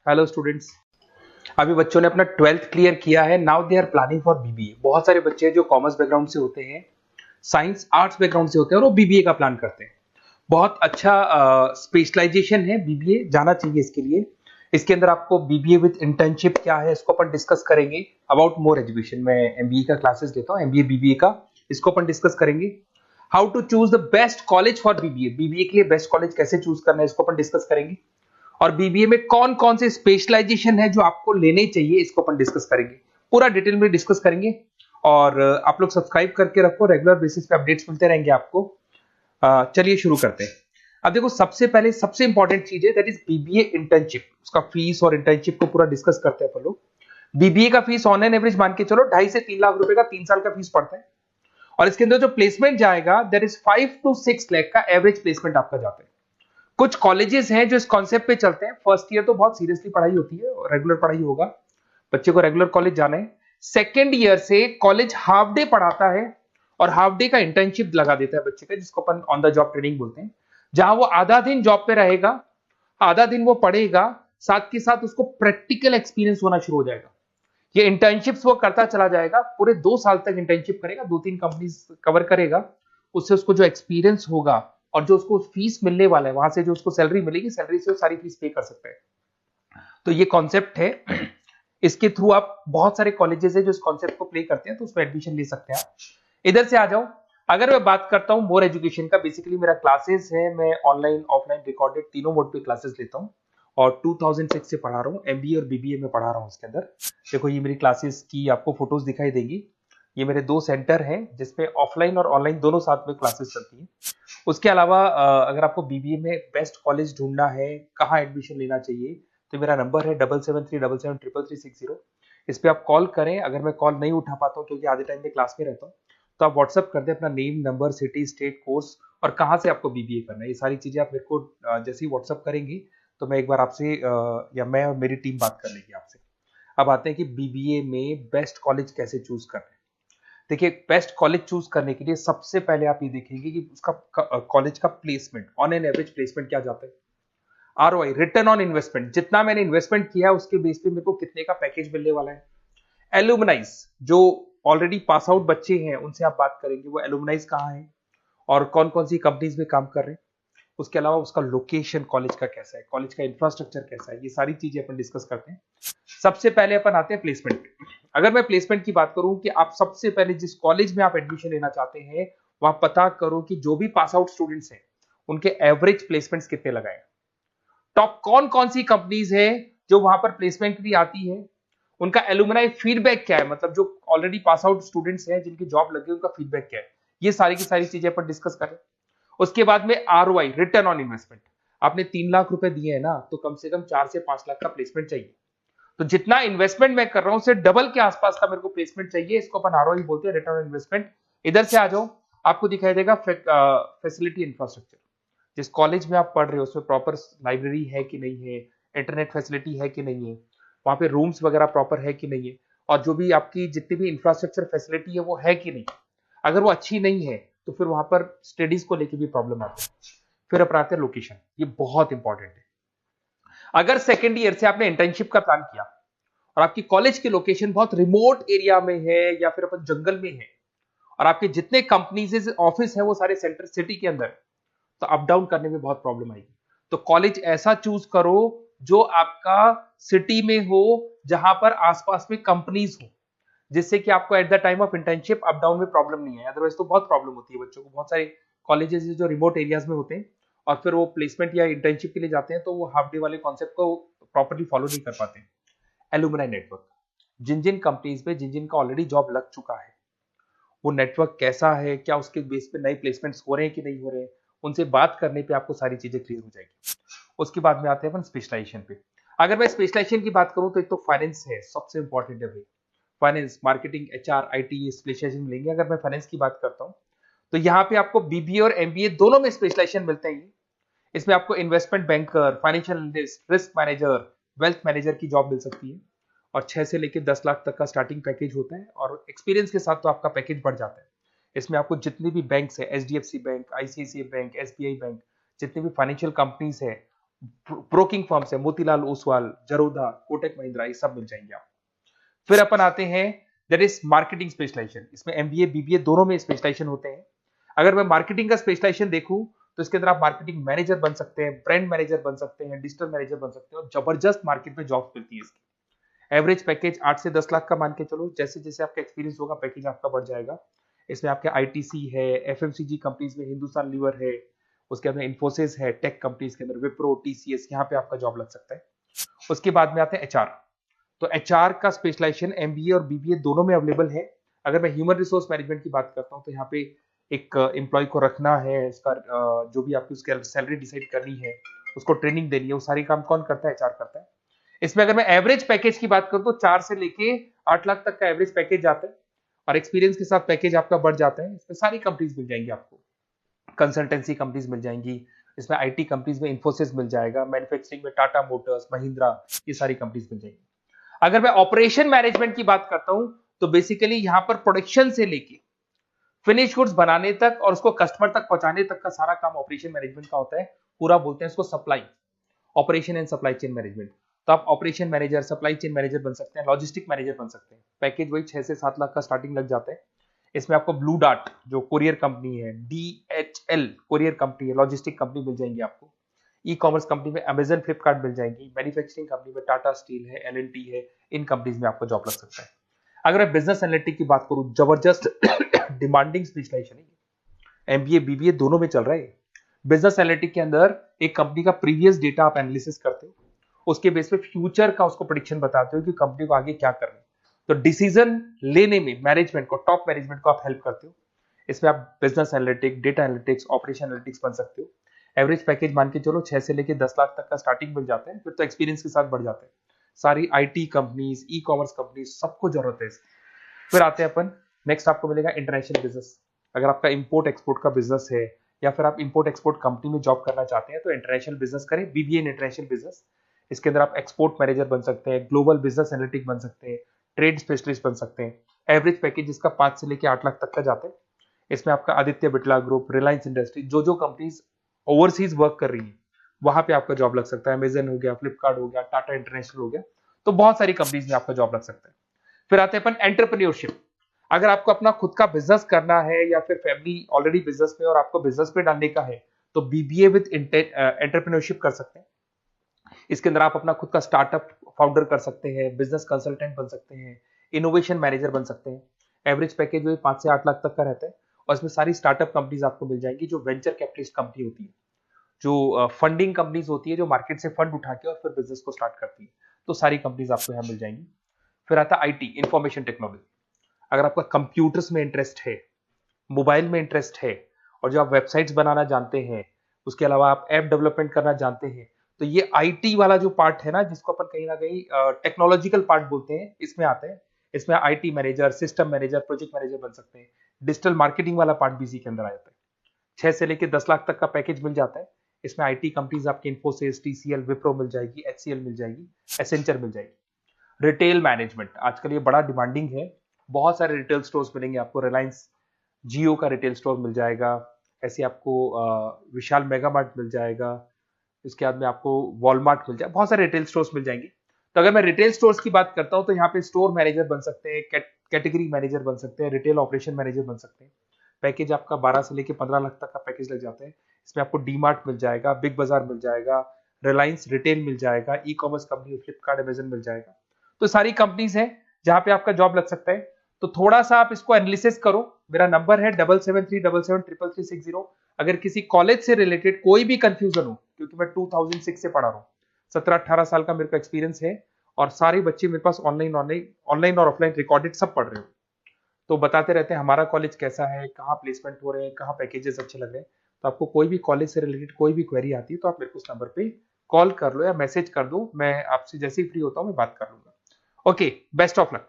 Hello students. अभी बच्चों ने अपना 12th क्लियर किया है। Now they are planning for BBA. बहुत सारे बच्चे हैं जो कॉमर्स बैकग्राउंड से होते हैं, साइंस आर्ट्स बैकग्राउंड से होते हैं और वो बीबीए का प्लान करते हैं। बहुत अच्छा स्पेशलाइजेशन है, बीबीए जाना चाहिए इसके लिए। इसके अंदर आपको बीबीए विद इंटर्नशिप क्या है इसको अपन डिस्कस करेंगे। अबाउट मोर एजुकेशन, मैं एमबीए का क्लासेस लेता हूँ, एमबीए बीबीए का, इसको अपन डिस्कस करेंगे। How to choose the best college for BBA, BBA के लिए बेस्ट कॉलेज कैसे चूज करना है इसको अपन डिस्कस करेंगे। और बीबीए में कौन कौन से स्पेशलाइजेशन है जो आपको लेने चाहिए इसको अपन डिस्कस करेंगे, पूरा डिटेल में डिस्कस करेंगे। और आप लोग सब्सक्राइब करके रखो, रेगुलर बेसिस पे अपडेट्स मिलते रहेंगे आपको। चलिए शुरू करते हैं। अब देखो, सबसे पहले सबसे इंपॉर्टेंट चीज है दैट इज बीबीए इंटर्नशिप। उसका फीस और इंटर्नशिप को पूरा डिस्कस करते हैं अपन लोग। बीबीए का फीस ऑन एन एवरेज मान के चलो 2.5 से 3 लाख रुपए का 3 साल का फीस पड़ता है। और इसके अंदर जो प्लेसमेंट जाएगा दैट इज 5 to 6 लाख का एवरेज प्लेसमेंट आपका जाता है। कुछ कॉलेजेस हैं जो इस कॉन्सेप्ट पे चलते हैं। फर्स्ट ईयर तो बहुत सीरियसली पढ़ाई होती है, रेगुलर पढ़ाई होगा, बच्चे को रेगुलर कॉलेज जाना है। सेकेंड ईयर से कॉलेज हाफ डे पढ़ाता है और हाफ डे का इंटर्नशिप लगा देता है बच्चे का, जिसको अपन ऑन द जॉब ट्रेनिंग बोलते हैं, जहां वो आधा दिन जॉब पे रहेगा, आधा दिन वो पढ़ेगा, साथ के साथ उसको प्रैक्टिकल एक्सपीरियंस होना शुरू हो जाएगा। ये इंटर्नशिप्स वो करता चला जाएगा, पूरे 2 साल तक इंटर्नशिप करेगा, 2-3 कंपनीज कवर करेगा। उससे उसको जो एक्सपीरियंस होगा और जो उसको फीस मिलने वाला है, वहां से जो उसको सैलरी मिलेगी, सैलरी से वो सारी फीस पे कर सकता है। तो ये कॉन्सेप्ट है। इसके थ्रू आप, बहुत सारे कॉलेजेस है जो इस कॉन्सेप्ट को प्ले करते हैं, तो उसमें एडमिशन ले सकते हैं आप। इधर से आ जाओ। अगर मैं बात करता हूं मोर एजुकेशन का, बेसिकली मेरा क्लासेस है, मैं ऑनलाइन ऑफलाइन रिकॉर्डेड तीनों मोड पे क्लासेस लेता हूं और 2006 से पढ़ा रहा हूं। एमबीए और बीबीए में पढ़ा रहा हूं। इसके अंदर देखो, ये मेरी क्लासेस की आपको फोटोज दिखाई देंगी। ये मेरे 2 सेंटर हैं जिसमें ऑफलाइन और ऑनलाइन दोनों साथ में क्लासेस चलती हैं। उसके अलावा अगर आपको बीबीए में बेस्ट कॉलेज ढूंढना है, कहाँ एडमिशन लेना चाहिए, तो मेरा नंबर है 7737733360। इस पे आप कॉल करें। अगर मैं कॉल नहीं उठा पाता हूँ क्योंकि आधे टाइम में क्लास में रहता हूँ, तो आप व्हाट्सअप कर दें अपना name, number, city, state, course और कहाँ से आपको बीबीए करना है। ये सारी चीजें आप मेरे को जैसे ही व्हाट्सअप करेंगी तो मैं एक बार आपसे या मैं और मेरी टीम बात कर लेगी आपसे। अब आते हैं कि बीबीए में बेस्ट कॉलेज कैसे चूज करना है। देखिए, बेस्ट कॉलेज चूज करने के लिए सबसे पहले आप ये देखेंगे कि उसका कॉलेज का placement, on an average placement क्या जाता है। आरओआई, रिटर्न ऑन इन्वेस्टमेंट, जितना मैंने इन्वेस्टमेंट किया है उसके बेस पे मेरे को कितने का पैकेज मिलने वाला है। एलुमनाइज, जो ऑलरेडी पास आउट बच्चे हैं उनसे आप बात करेंगे, वो एलुमनाइज कहाँ है और कौन कौन सी कंपनीज में काम कर रहे हैं। उसके अलावा उसका लोकेशन कॉलेज का कैसा है, कॉलेज का इंफ्रास्ट्रक्चर कैसा है, ये सारी चीजें अपन डिस्कस करते हैं। सबसे पहले अपन आते हैं प्लेसमेंट पे। अगर मैं प्लेसमेंट की बात करूं कि आप सबसे पहले जिस कॉलेज में आप एडमिशन लेना चाहते हैं, वहां पता करो कि जो भी पास आउट स्टूडेंट्स हैं उनके एवरेज प्लेसमेंट्स कितने लगाए। टॉप कौन कौन सी कंपनीज है जो वहां पर प्लेसमेंट भी आती है, उनका एलुमनाई फीडबैक क्या है, मतलब जो ऑलरेडी पास आउट स्टूडेंट्स हैं जिनकी जॉब लगी उनका फीडबैक क्या है। ये सारी की सारी चीजें अपन डिस्कस करें। उसके बाद में आरओआई, रिटर्न ऑन इन्वेस्टमेंट। आपने 3 लाख रुपए दिए हैं ना, तो कम से कम 4 से 5 लाख का प्लेसमेंट चाहिए। तो जितना इन्वेस्टमेंट मैं कर रहा हूं उससे डबल के आसपास का मेरे को प्लेसमेंट चाहिए। इसको अपन आरओआई बोलते हैं, रिटर्न ऑन इन्वेस्टमेंट। इधर से आ जाओ, आपको दिखाई देगा फैसिलिटी इंफ्रास्ट्रक्चर। जिस कॉलेज में आप पढ़ रहे हो उसमें प्रॉपर लाइब्रेरी है कि नहीं है, इंटरनेट फैसिलिटी है कि नहीं है, वहां पे रूम्स वगैरह प्रॉपर है कि नहीं है, और जो भी आपकी जितनी भी इंफ्रास्ट्रक्चर फैसिलिटी है वो है कि नहीं। अगर वो अच्छी नहीं है तो फिर वहां पर स्टडीज को लेके भी प्रॉब्लम आती है। फिर अपनाते हैं लोकेशन, ये बहुत इंपॉर्टेंट है। अगर सेकेंड ईयर से आपने इंटर्नशिप का प्लान किया और आपकी कॉलेज की लोकेशन बहुत रिमोट एरिया में है या फिर अपन जंगल में है और आपके जितने कंपनीज ऑफिस है वो सारे सेंटर सिटी के अंदर, तो अप डाउन करने में बहुत प्रॉब्लम आएगी। तो कॉलेज ऐसा चूज करो जो आपका सिटी में हो, जहां पर आसपास में कंपनीज हो, जिससे कि आपको at the time of internship up down में प्रॉब्लम नहीं है। अदरवाइज तो बहुत प्रॉब्लम होती है बच्चों को। बहुत सारे कॉलेजेस जो रिमोट एरियाज में होते हैं और फिर वो प्लेसमेंट या इंटर्नशिप के लिए जाते हैं तो वो हाफ डे वाले कॉन्सेप्ट को प्रॉपर्ली फॉलो नहीं कर पाते। एलुमनाई नेटवर्क, जिन जिन कंपनीज में जिन जिन का ऑलरेडी जॉब लग चुका है, वो नेटवर्क कैसा है, क्या उसके बेस पे नए प्लेसमेंट्स हो रहे हैं कि नहीं हो रहे हैं, उनसे बात करने पे आपको सारी चीजें क्लियर हो जाएगी। उसके बाद में आते हैं अपन स्पेशलाइजेशन पे। अगर मैं स्पेशलाइजेशन की बात करूं तो एक तो फाइनेंस है, सबसे इंपॉर्टेंट है भाई। Finance, marketing, HR, IT specialization मिलेंगे। अगर मैं फाइनेंस की बात करता हूं तो यहाँ पे आपको बीबीए और एमबीए दोनों में स्पेशलाइजेशन मिलते हैं। इसमें आपको investment banker, financial analyst, risk manager, wealth manager की जॉब मिल सकती है और 6 से लेकर 10 लाख तक का स्टार्टिंग पैकेज होता है और एक्सपीरियंस के साथ तो आपका पैकेज बढ़ जाता है। इसमें आपको जितनी भी बैंक्स है, HDFC bank, ICICI bank, SBI bank, जितनी भी फाइनेंशियल कंपनीज है, ब्रोकिंग फर्म्स है, मोतीलाल ओसवाल, जरोधा, कोटक महिंद्रा, ये सब मिल जाएंगे आप। फिर अपन आते हैं दैट इज मार्केटिंग स्पेशलाइजेशन। इसमें एमबीए बीबीए दोनों में स्पेशलाइजेशन होते हैं। अगर मैं मार्केटिंग का स्पेशलाइजेशन देखूं तो इसके अंदर आप मार्केटिंग मैनेजर बन सकते हैं, ब्रांड मैनेजर बन सकते हैं, डिजिटल मैनेजर बन सकते हैं, और जबरदस्त मार्केट में जॉब मिलती है इसकी। एवरेज पैकेज 8 से 10 लाख का मान के चलो, जैसे जैसे आपका एक्सपीरियंस होगा पैकेज आपका बढ़ जाएगा। इसमें आपके आईटीसी है, एफएमसीजी कंपनीज में हिंदुस्तान लीवर है, उसके अंदर इन्फोसिस है, टेक कंपनीज के अंदर विप्रो, टीसीएस, यहाँ पे आपका जॉब लग सकता है। उसके बाद में आते हैं एचआर। तो एचआर का स्पेशलाइजेशन एमबीए और बीबीए दोनों में अवेलेबल है। अगर मैं ह्यूमन रिसोर्स मैनेजमेंट की बात करता हूँ तो यहाँ पे एक एम्प्लॉय को रखना है, इसका जो भी आपकी उसकी सैलरी डिसाइड करनी है, उसको ट्रेनिंग देनी है, वो सारी काम कौन करता है? एचआर करता है। इसमें अगर मैं एवरेज पैकेज की बात करूं तो 4 से लेके 8 लाख तक का एवरेज पैकेज जाता है, और एक्सपीरियंस के साथ पैकेज आपका बढ़ जाता है। इसमें सारी कंपनीज मिल जाएंगी आपको, कंसल्टेंसी कंपनीज मिल जाएंगी, इसमें आईटी कंपनीज में इन्फोसिस मिल जाएगा, मैन्युफैक्चरिंग में टाटा मोटर्स, महिंद्रा, ये सारी कंपनीज मिल जाएंगी। अगर मैं ऑपरेशन मैनेजमेंट की बात करता हूं तो बेसिकली यहां पर प्रोडक्शन से लेके फिनिश गुड्स बनाने तक और उसको कस्टमर तक पहुंचाने तक का सारा काम ऑपरेशन मैनेजमेंट का होता है। पूरा बोलते हैं इसको supply, operation and supply chain management. तो आप operation manager, supply chain manager बन सकते हैं, लॉजिस्टिक मैनेजर बन सकते हैं। पैकेज वही 6 से 7 लाख का स्टार्टिंग लग जाता है। इसमें आपको ब्लू डार्ट जो कुरियर कंपनी है, डीएचएल कुरियर कंपनी है, लॉजिस्टिक कंपनी मिल जाएंगी आपको। ई कॉमर्स कंपनी में अमेजन, फ्लिपकार्ट मिल जाएंगी। मैन्युफैक्चरिंग कंपनी में टाटा स्टील है, एलएनटी है, इन कंपनीज में आपको जॉब लग सकता है। अगर मैं बिजनेस एनालिटिक की बात करूं, जबरदस्त डिमांडिंग स्पेशलाइजेशन है, एमबीए बीबीए दोनों में चल रहा है। बिजनेस एनालिटिक के अंदर एक कंपनी का प्रीवियस डेटा आप एनालिसिस करते हो, उसके बेस पे फ्यूचर का उसको प्रेडिक्शन बताते हो कि कंपनी को आगे क्या करना है। तो डिसीजन लेने में मैनेजमेंट को, टॉप मैनेजमेंट को आप हेल्प करते हो। इसमें आप business analytic, data analytics, operation analytics बन सकते हो। एवरेज पैकेज मान के चलो 6 से लेके 10 लाख तक का स्टार्टिंग मिल जाता है, फिर तो एक्सपीरियंस के साथ बढ़ जाता है। सारी IT companies, e commerce companies, सबको जरूरत है। फिर आते हैं अपन, नेक्स्ट आपको मिलेगा इंटरनेशनल बिजनेस। अगर आपका इंपोर्ट एक्सपोर्ट का बिजनेस है या फिर आप इंपोर्ट एक्सपोर्ट कंपनी में जॉब करना चाहते हैं तो इंटरनेशनल बिजनेस करें, बीबीए इन इंटरनेशनल बिजनेस। इसके अंदर आप एक्सपोर्ट मैनेजर बन सकते हैं, ग्लोबल बिजनेस एनालिटिक बन सकते हैं, ट्रेड स्पेशलिस्ट बन सकते हैं। एवरेज पैकेज इसका 5 से लेके 8 लाख तक का जाता है। इसमें आपका आदित्य बिरला ग्रुप, रिलायंस इंडस्ट्री, जो कंपनीज ओवरसीज वर्क कर रही है वहां पे आपका जॉब लग सकता है। अमेजन हो गया, फ्लिपकार्ट हो गया, टाटा इंटरनेशनल हो गया, तो बहुत सारी कंपनीज में आपका जॉब लग सकता है। फिर आते हैं अपन एंटरप्रेन्योरशिप। अगर आपको अपना खुद का बिजनेस करना है या फिर फैमिली ऑलरेडी बिजनेस में और आपको बिजनेस पे डालने का है तो बीबीए विद एंटरप्रेन्योरशिप कर सकते हैं। इसके अंदर आप अपना खुद का स्टार्टअप फाउंडर कर सकते हैं, बिजनेस कंसल्टेंट बन सकते हैं, इनोवेशन मैनेजर बन सकते हैं। एवरेज पैकेज वही 5 से 8 लाख तक का रहता है, और इसमें सारी स्टार्टअप कंपनीज आपको मिल जाएंगी जो वेंचर कैपिटलिस्ट कंपनी होती है, जो फंडिंग कंपनीज होती है, जो मार्केट से फंड उठा के और फिर बिजनेस को स्टार्ट करती है। तो सारी कंपनीज आपको यहाँ मिल जाएंगी। फिर आता है आईटी, इंफॉर्मेशन टेक्नोलॉजी। अगर आपका कंप्यूटर्स में इंटरेस्ट है, मोबाइल में इंटरेस्ट है, और जो आप वेबसाइट्स बनाना जानते हैं, उसके अलावा आप ऐप डेवलपमेंट करना जानते हैं, तो ये आईटी वाला जो पार्ट है ना, जिसको अपन कहीं ना कहीं टेक्नोलॉजिकल पार्ट बोलते हैं, इसमें आता है। इसमें IT manager, system manager, project manager बन सकते हैं। डिजिटल मार्केटिंग वाला पार्ट भी इसी के अंदर आ जाता है। 6 से लेके 10 लाख तक का पैकेज मिल जाता है। इसमें आईटी कंपनीज आपकी इन्फोसिस, टीसीएल, विप्रो मिल जाएगी, एचसीएल मिल जाएगी, एसेंचर मिल जाएगी। रिटेल मैनेजमेंट आजकल ये बड़ा डिमांडिंग है। बहुत सारे रिटेल स्टोर्स मिलेंगे आपको। रिलायंस जियो का रिटेल स्टोर मिल जाएगा, ऐसे आपको विशाल मेगा मार्ट मिल जाएगा, इसके बाद में आपको वॉलमार्ट मिल जाएगा, बहुत सारे रिटेल स्टोर्स मिल जाएंगे। तो अगर मैं रिटेल स्टोर्स की बात करता हूं तो यहाँ पे स्टोर मैनेजर बन सकते हैं, कैटेगरी मैनेजर बन सकते हैं, रिटेल ऑपरेशन मैनेजर बन सकते हैं। पैकेज आपका 12 से लेके 15 लाख तक का पैकेज लग जाता है। इसमें आपको डी मार्ट मिल जाएगा, बिग बाजार मिल जाएगा, रिलायंस रिटेल मिल जाएगा, e-commerce company Flipkart, Amazon मिल जाएगा। तो सारी कंपनीज है जहां पे आपका जॉब लग सकता है। तो थोड़ा सा आप इसको एनालिसिस करो। मेरा नंबर है 7737733360। अगर किसी कॉलेज से रिलेटेड कोई भी कंफ्यूजन हो, क्योंकि मैं 2006 से पढ़ा रहा हूँ, 17-18 साल का मेरे को एक्सपीरियंस है, और सारे बच्चे मेरे पास ऑनलाइन और ऑफलाइन रिकॉर्डेड सब पढ़ रहे हो, तो बताते रहते हैं हमारा कॉलेज कैसा है, कहाँ प्लेसमेंट हो रहे हैं, कहाँ पैकेजेस अच्छे लग रहे हैं। तो आपको कोई भी कॉलेज से रिलेटेड कोई भी क्वेरी आती है तो आप मेरे को उस नंबर पे कॉल कर लो या मैसेज कर दो, मैं आपसे जैसे ही फ्री होता हूँ मैं बात कर लूंगा। Okay, best of luck.